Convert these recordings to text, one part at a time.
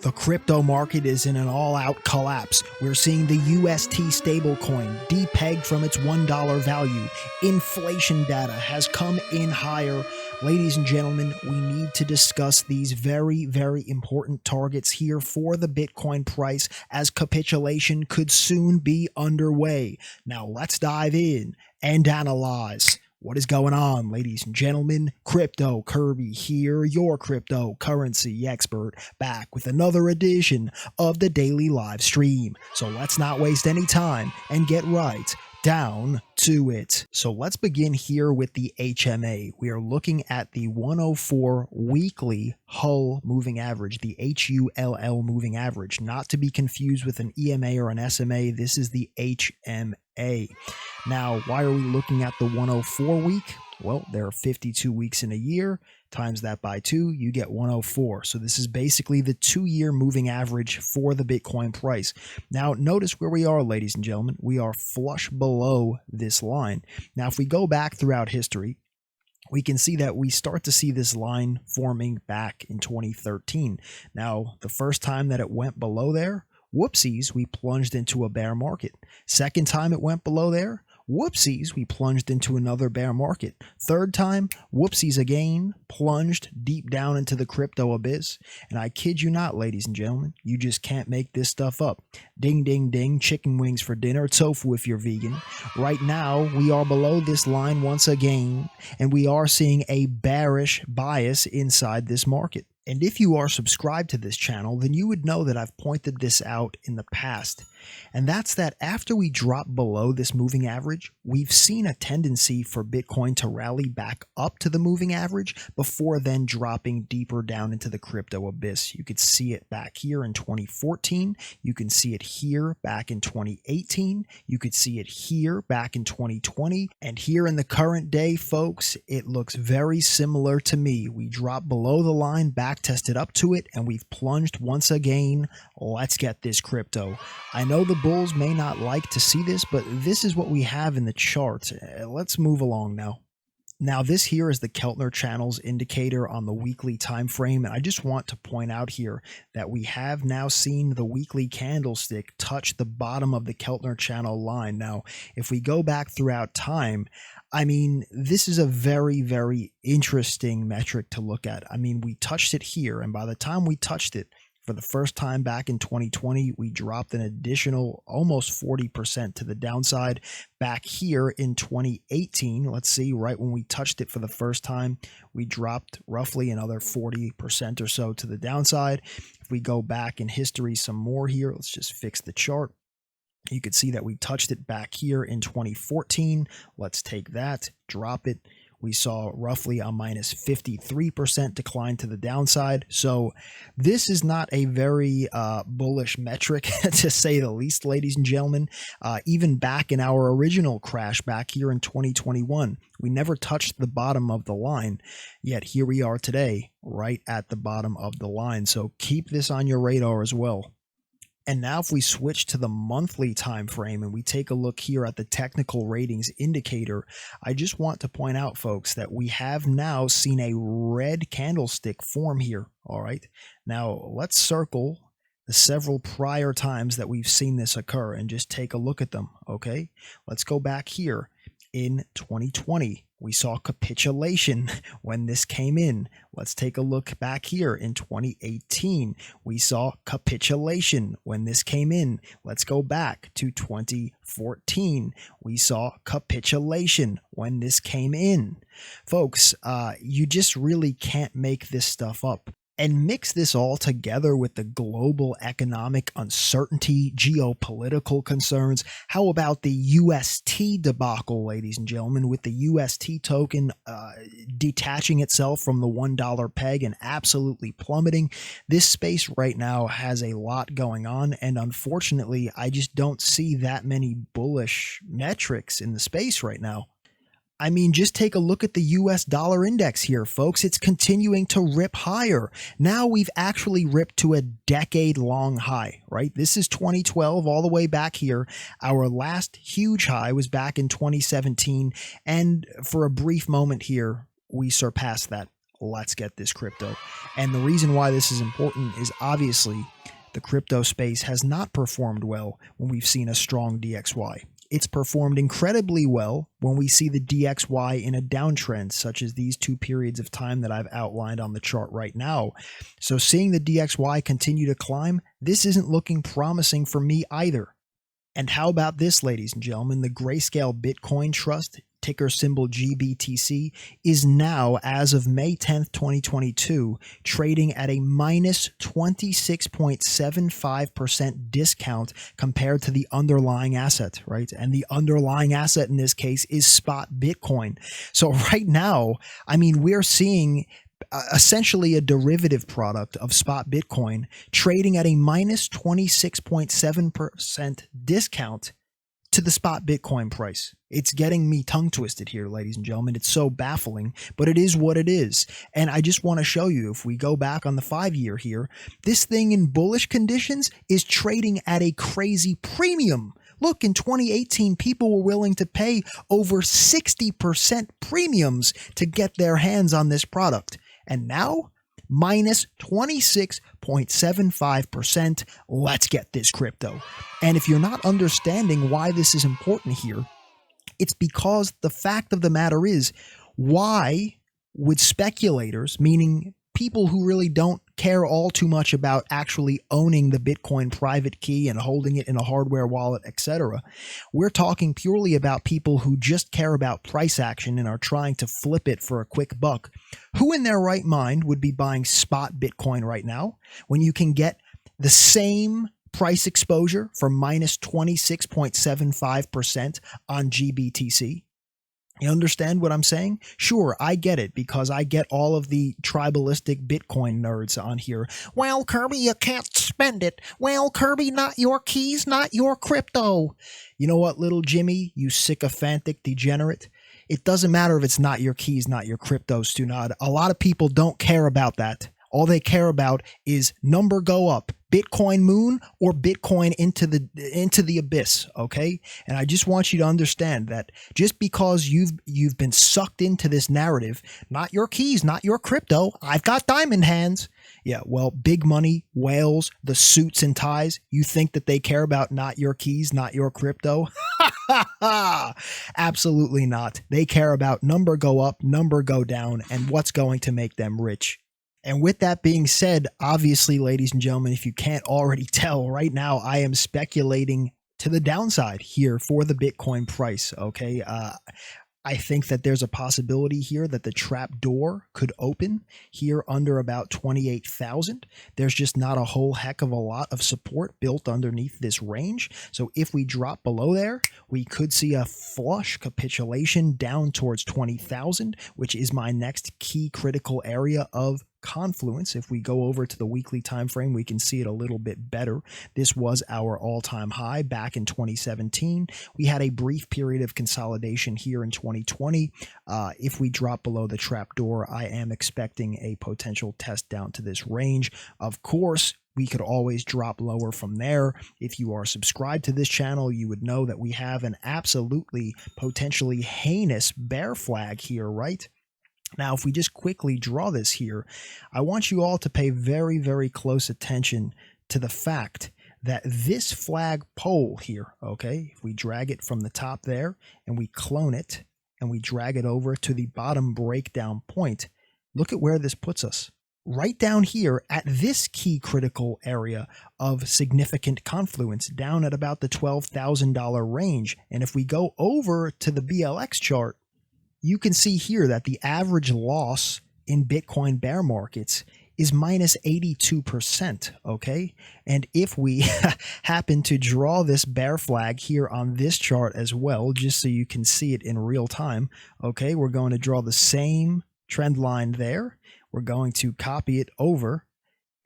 The crypto market is in an all-out collapse. We're seeing the UST stablecoin depegged from its $1 value. Inflation data has come in higher. Ladies and gentlemen, we need to discuss these very, very important targets here for the Bitcoin price, as capitulation could soon be underway. Now let's dive in and analyze. What is going on, ladies and gentlemen? Crypto Kirby here, your cryptocurrency expert, back with another edition of the daily live stream. So let's not waste any time and get right down to it. So let's begin here with the HMA. We are looking at the 104 weekly Hull moving average, the HULL moving average, not to be confused with an EMA or an SMA. This is the HMA. Now, why are we looking at the 104 week? Well, there are 52 weeks in a year. Times that by 2, you get 104. So this is basically the 2-year moving average for the Bitcoin price. Now, notice where we are, ladies and gentlemen. We are flush below this line. Now, if we go back throughout history, we can see that we start to see this line forming back in 2013. Now, the first time that it went below there, whoopsies, we plunged into a bear market. Second time it went below there, whoopsies, we plunged into another bear market. Third time, whoopsies again, plunged deep down into the crypto abyss. And I kid you not, ladies and gentlemen, you just can't make this stuff up. Ding, ding, ding, chicken wings for dinner, tofu if you're vegan. Right now, we are below this line once again, and we are seeing a bearish bias inside this market. And if you are subscribed to this channel, then you would know that I've pointed this out in the past. And that's that after we drop below this moving average, we've seen a tendency for Bitcoin to rally back up to the moving average before then dropping deeper down into the crypto abyss. You could see it back here in 2014. You can see it here back in 2018. You could see it here back in 2020. And here in the current day, folks, it looks very similar to me. We dropped below the line, back tested up to it, and we've plunged once again. Let's get this crypto. I know the bulls may not like to see this, but this is what we have in the chart. Let's move along now. Now, this here is the Keltner channels indicator on the weekly time frame, and I just want to point out here that we have now seen the weekly candlestick touch the bottom of the Keltner channel line. Now, if we go back throughout time, I mean, this is a very, very interesting metric to look at. I mean, we touched it here, and by the time we touched it for the first time back in 2020, we dropped an additional almost 40% to the downside. Back here in 2018, let's see, right when we touched it for the first time, we dropped roughly another 40% or so to the downside. If we go back in history some more here, let's just fix the chart. You could see that we touched it back here in 2014. Let's take that, drop it. We saw roughly a minus 53% decline to the downside. So this is not a very bullish metric, to say the least, ladies and gentlemen. Even back in our original crash back here in 2021, we never touched the bottom of the line. Yet here we are today, right at the bottom of the line. So keep this on your radar as well. And now if we switch to the monthly time frame and we take a look here at the technical ratings indicator, I just want to point out, folks, that we have now seen a red candlestick form here. All right. Now let's circle the several prior times that we've seen this occur and just take a look at them. Okay. Let's go back here. In 2020, we saw capitulation when this came in. Let's take a look back here in 2018. We saw capitulation when this came in. Let's go back to 2014. We saw capitulation when this came in. Folks, you just really can't make this stuff up. And mix this all together with the global economic uncertainty, geopolitical concerns. How about the UST debacle, ladies and gentlemen, with the UST token detaching itself from the $1 peg and absolutely plummeting? This space right now has a lot going on, and unfortunately, I just don't see that many bullish metrics in the space right now. I mean, just take a look at the US dollar index here, folks. It's continuing to rip higher. Now we've actually ripped to a decade-long high, right? This is 2012 all the way back here. Our last huge high was back in 2017. And for a brief moment here, we surpassed that. Let's get this crypto. And the reason why this is important is obviously the crypto space has not performed well when we've seen a strong DXY. It's performed incredibly well when we see the DXY in a downtrend, such as these 2 periods of time that I've outlined on the chart right now. So seeing the DXY continue to climb, this isn't looking promising for me either. And how about this, ladies and gentlemen? The Grayscale Bitcoin Trust, ticker symbol GBTC, is now, as of May 10th, 2022, trading at a minus 26.75% discount compared to the underlying asset, right? And the underlying asset in this case is spot Bitcoin. So right now, I mean, we're seeing essentially a derivative product of spot Bitcoin trading at a minus 26.7% discount to the spot Bitcoin price. It's getting me tongue twisted here, ladies and gentlemen. It's so baffling, but it is what it is. And I just want to show you, if we go back on the 5-year here, this thing in bullish conditions is trading at a crazy premium. Look, in 2018, people were willing to pay over 60% premiums to get their hands on this product. And now, minus 26.75%. Let's get this crypto. And if you're not understanding why this is important here, it's because the fact of the matter is, why would speculators, meaning people who really don't care all too much about actually owning the Bitcoin private key and holding it in a hardware wallet, etc. We're talking purely about people who just care about price action and are trying to flip it for a quick buck. Who in their right mind would be buying spot Bitcoin right now when you can get the same price exposure for minus 26.75% on GBTC? You understand what I'm saying? Sure, I get it, because I get all of the tribalistic Bitcoin nerds on here. Well, Kirby, you can't spend it. Well, Kirby, not your keys, not your crypto. You know what, little Jimmy, you sycophantic degenerate? It doesn't matter if it's not your keys, not your crypto, Stunad. A lot of people don't care about that. All they care about is number go up, Bitcoin moon or Bitcoin into the abyss, okay? And I just want you to understand that just because you've been sucked into this narrative, not your keys, not your crypto, I've got diamond hands. Yeah, well, big money, whales, the suits and ties, you think that they care about not your keys, not your crypto? Absolutely not. They care about number go up, number go down, and what's going to make them rich. And with that being said, obviously, ladies and gentlemen, if you can't already tell, right now I am speculating to the downside here for the Bitcoin price, okay? I think that there's a possibility here that the trap door could open here under about 28,000. There's just not a whole heck of a lot of support built underneath this range. So if we drop below there, we could see a flush capitulation down towards 20,000, which is my next key critical area of confluence. If we go over to the weekly time frame, we can see it a little bit better. This was our all-time high back in 2017. We had a brief period of consolidation here in 2020. If we drop below the trapdoor, I am expecting a potential test down to this range. Of course, we could always drop lower from there. If you are subscribed to this channel, you would know that we have an absolutely potentially heinous bear flag here, right? Now, if we just quickly draw this here, I want you all to pay very, very close attention to the fact that this flag pole here, okay, if we drag it from the top there and we clone it and we drag it over to the bottom breakdown point, look at where this puts us. Right down here at this key critical area of significant confluence, down at about the $12,000 range. And if we go over to the BLX chart, you can see here that the average loss in Bitcoin bear markets is minus 82%, okay? And if we happen to draw this bear flag here on this chart as well, just so you can see it in real time, okay, we're going to draw the same trend line there. We're going to copy it over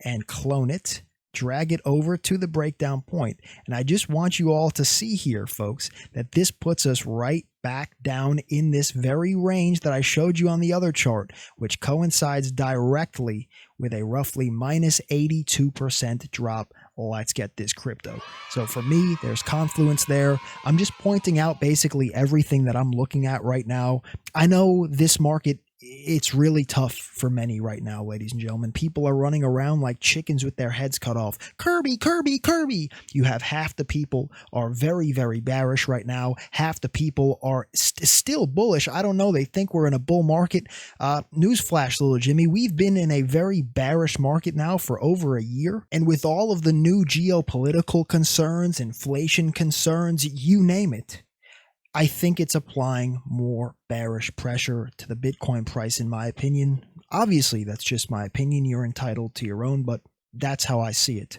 and clone it, drag it over to the breakdown point. And I just want you all to see here, folks, that this puts us right back down in this very range that I showed you on the other chart, which coincides directly with a roughly minus 82% drop. Let's get this crypto. So for me, there's confluence there. I'm just pointing out basically everything that I'm looking at right now. I know this market it's really tough for many right now, ladies and gentlemen. People are running around like chickens with their heads cut off. Kirby, Kirby, Kirby. You have half the people are very, very bearish right now. Half the people are still bullish. I don't know. They think we're in a bull market. Newsflash, little Jimmy. We've been in a very bearish market now for over a year. And with all of the new geopolitical concerns, inflation concerns, you name it, I think it's applying more bearish pressure to the Bitcoin price, in my opinion. Obviously, that's just my opinion. You're entitled to your own, but that's how I see it.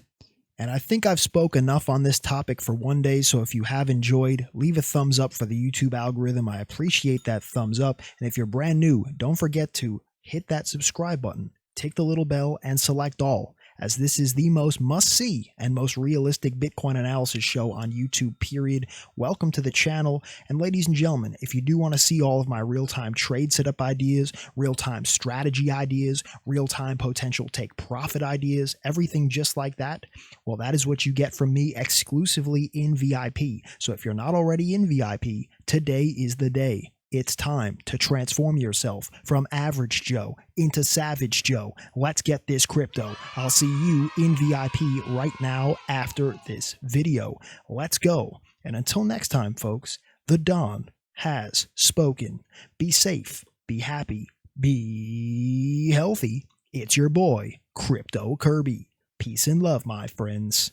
And I think I've spoke enough on this topic for one day, so if you have enjoyed, leave a thumbs up for the YouTube algorithm. I appreciate that thumbs up. And if you're brand new, don't forget to hit that subscribe button, tick the little bell, and select all, as this is the most must-see and most realistic Bitcoin analysis show on YouTube, period. Welcome to the channel. And ladies and gentlemen, if you do want to see all of my real-time trade setup ideas, real-time strategy ideas, real-time potential take profit ideas, everything just like that, well, that is what you get from me exclusively in VIP. So if you're not already in VIP, today is the day. It's time to transform yourself from average Joe into savage Joe. Let's get this crypto. I'll see you in VIP right now after this video. Let's go. And until next time, folks, the Don has spoken. Be safe, be happy, be healthy. It's your boy, Crypto Kirby. Peace and love, my friends.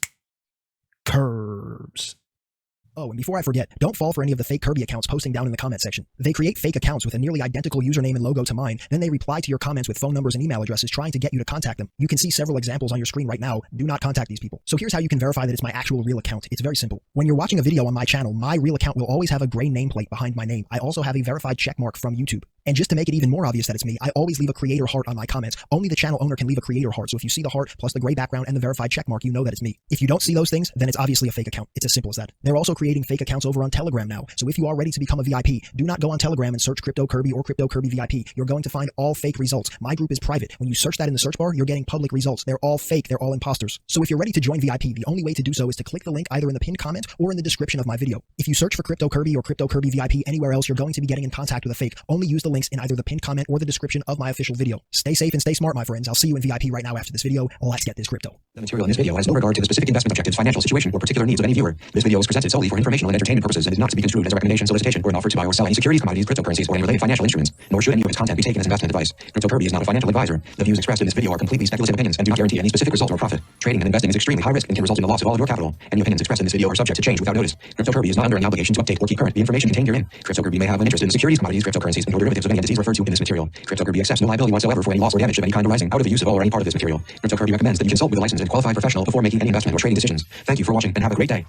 Curbs. Oh, and before I forget, don't fall for any of the fake Kirby accounts posting down in the comment section. They create fake accounts with a nearly identical username and logo to mine, then they reply to your comments with phone numbers and email addresses trying to get you to contact them. You can see several examples on your screen right now. Do not contact these people. So here's how you can verify that it's my actual real account. It's very simple. When you're watching a video on my channel, my real account will always have a gray nameplate behind my name. I also have a verified checkmark from YouTube. And just to make it even more obvious that it's me, I always leave a creator heart on my comments. Only the channel owner can leave a creator heart. So if you see the heart plus the gray background and the verified checkmark, you know that it's me. If you don't see those things, then it's obviously a fake account. It's as simple as that. They're also creating fake accounts over on Telegram now. So if you are ready to become a VIP, do not go on Telegram and search Crypto Kirby or Crypto Kirby VIP. You're going to find all fake results. My group is private. When you search that in the search bar, you're getting public results. They're all fake. They're all imposters. So if you're ready to join VIP, the only way to do so is to click the link either in the pinned comment or in the description of my video. If you search for Crypto Kirby or Crypto Kirby VIP anywhere else, you're going to be getting in contact with a fake. Only use the links in either the pinned comment or the description of my official video. Stay safe and stay smart, my friends. I'll see you in VIP right now after this video. Let's get this crypto. The material in this video has no regard to the specific investment objectives, financial situation, or particular needs of any viewer. This video is presented solely for informational and entertainment purposes and is not to be construed as a recommendation, solicitation, or an offer to buy or sell any securities, commodities, cryptocurrencies, or any related financial instruments, nor should any of its content be taken as investment advice. Crypto Kirby is not a financial advisor. The views expressed in this video are completely speculative opinions and do not guarantee any specific result or profit. Trading and investing is extremely high risk and can result in the loss of all of your capital. Any opinions expressed in this video are subject to change without notice. Crypto Kirby is not under any obligation to update or keep current the information contained herein. Crypto Kirby may have an interest in securities, commodities, cryptocurrencies, and or derivatives of any entities referred to in this material. Crypto Kirby accepts no liability whatsoever for any loss or damage of any kind arising out of the use of all or any part of this material. Crypto Kirby recommends that you consult with a licensed and qualified professional before making any investment or trading decisions. Thank you for watching and have a great day.